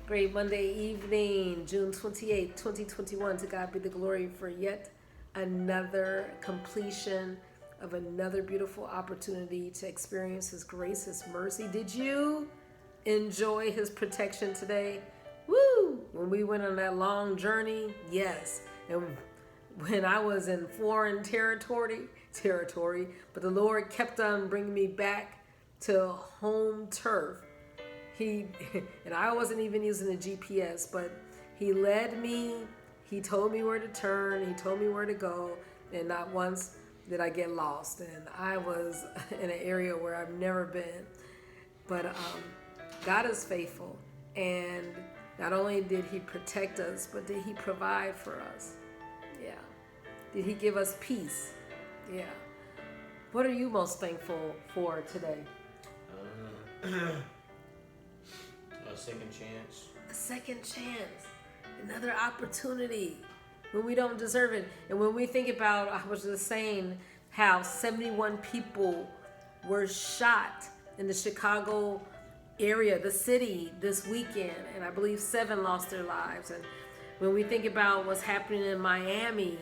Great Monday evening, June 28, 2021. To God be the glory for yet another completion of another beautiful opportunity to experience His grace, His mercy. Did you enjoy His protection today? Woo! When we went on that long journey, yes. And when I was in foreign territory, but the Lord kept on bringing me back to home turf. And I wasn't even using the GPS, but He led me. He told me where to turn. He told me where to go. And not once did I get lost. And I was in an area where I've never been. But God is faithful. And not only did He protect us, but did He provide for us? Yeah. Did He give us peace? Yeah. What are you most thankful for today? A second chance. A second chance. Another opportunity when we don't deserve it. And when we think about, I was just saying how 71 people were shot in the Chicago area, the city, this weekend. And I believe 7 lost their lives. And when we think about what's happening in Miami,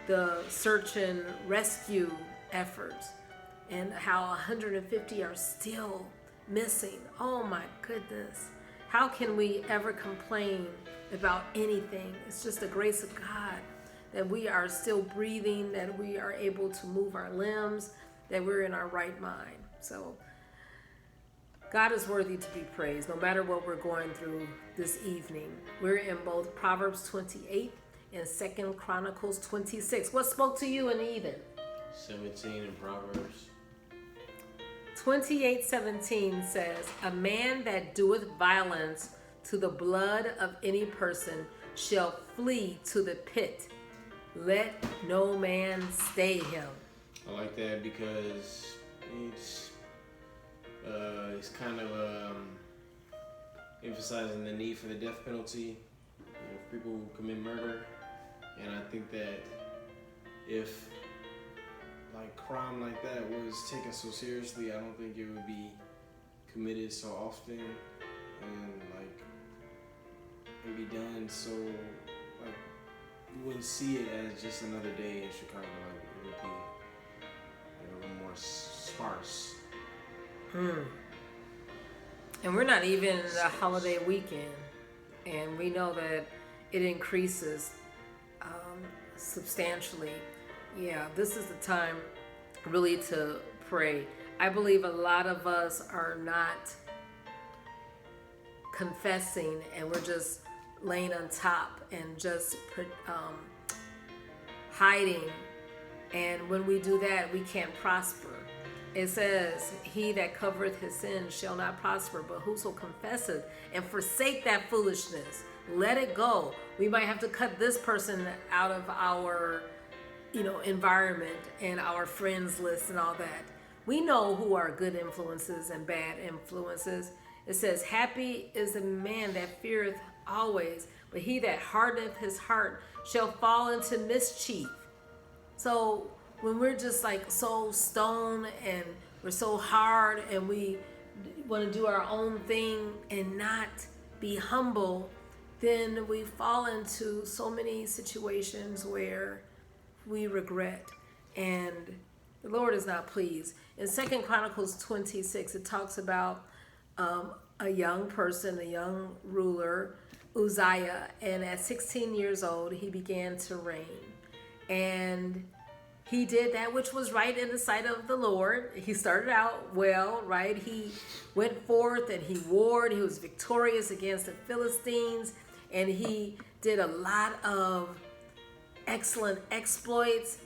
the search and rescue efforts, and how 150 are still missing. Oh my goodness. How can we ever complain about anything? It's just the grace of God that we are still breathing, that we are able to move our limbs, that we're in our right mind. So God is worthy to be praised no matter what we're going through this evening. We're in both Proverbs 28 and 2Chron.26. What spoke to you in the evening? 17 in Proverbs. 28:17 says, "A man that doeth violence to the blood of any person shall flee to the pit. Let no man stay him." I like that because it's kind of emphasizing the need for the death penalty if people who commit murder. And I think that if crime like that was taken so seriously, I don't think it would be committed so often and it'd be done so you wouldn't see it as just another day in Chicago. It would be a little more sparse. And we're not even in the holiday weekend, and we know that it increases substantially. Yeah, this is the time really to pray. I believe a lot of us are not confessing, and we're just laying on top and just hiding. And when we do that, we can't prosper. It says, "He that covereth his sin shall not prosper, but whoso confesseth and forsake that foolishness, let it go." We might have to cut this person out of our environment and our friends list and all that. We know who are good influences and bad influences. It says, "Happy is the man that feareth always, but he that hardeneth his heart shall fall into mischief." So when we're just so stone and we're so hard and we want to do our own thing and not be humble, then we fall into so many situations where we regret, and the Lord is not pleased. In 2Chron.26, it talks about a young person, a young ruler, Uzziah, and at 16 years old, he began to reign. And he did that which was right in the sight of the Lord. He started out well, right? He went forth and he warred. He was victorious against the Philistines, and he did a lot of excellent exploits.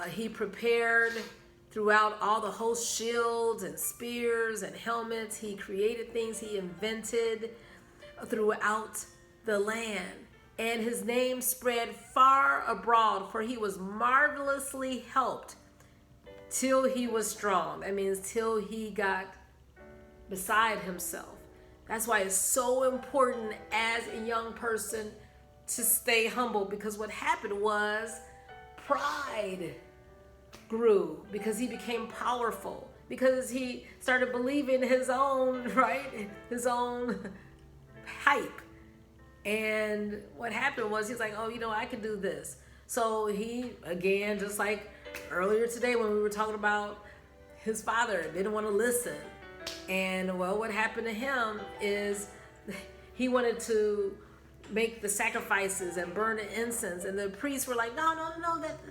He prepared throughout all the host shields and spears and helmets. He created things. He invented throughout the land. And his name spread far abroad, for he was marvelously helped till he was strong. That means till he got beside himself. That's why it's so important as a young person to stay humble, because what happened was pride grew because he became powerful, because he started believing his own hype. And what happened was he's like, oh, I can do this. So he, again, just like earlier today when we were talking about his father, didn't want to listen. And well, what happened to him is he wanted to make the sacrifices and burn the incense. And the priests were like, no,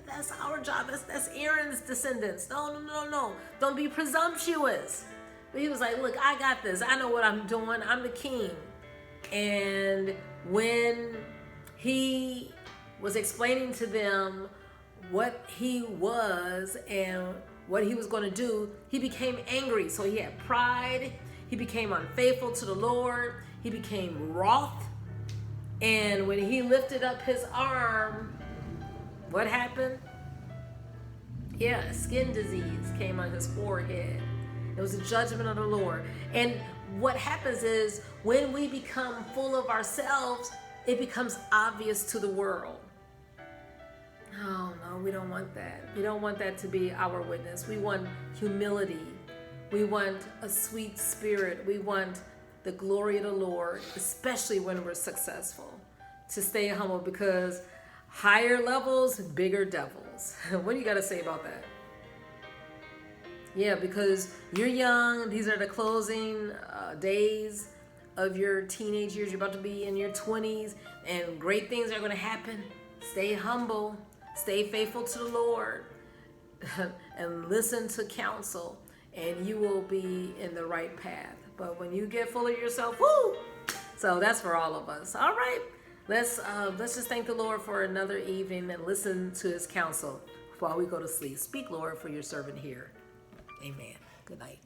that's our job. That's Aaron's descendants. No. Don't be presumptuous. But he was like, look, I got this. I know what I'm doing. I'm the king. And when he was explaining to them what he was and what he was going to do, he became angry. So he had pride. He became unfaithful to the Lord. He became wroth. And when he lifted up his arm, what happened? Yeah, skin disease came on his forehead. It was a judgment of the Lord. And what happens is when we become full of ourselves, it becomes obvious to the world. Oh, no, we don't want that. We don't want that to be our witness. We want humility. We want a sweet spirit. We want the glory of the Lord, especially when we're successful, to stay humble, because higher levels, bigger devils. What do you got to say about that? Yeah, because you're young. These are the closing days of your teenage years. You're about to be in your 20s, and great things are going to happen. Stay humble. Stay faithful to the Lord. And listen to counsel, and you will be in the right path. But when you get full of yourself, woo! So that's for all of us. All right. Let's just thank the Lord for another evening and listen to his counsel while we go to sleep. Speak, Lord, for your servant here. Amen. Good night.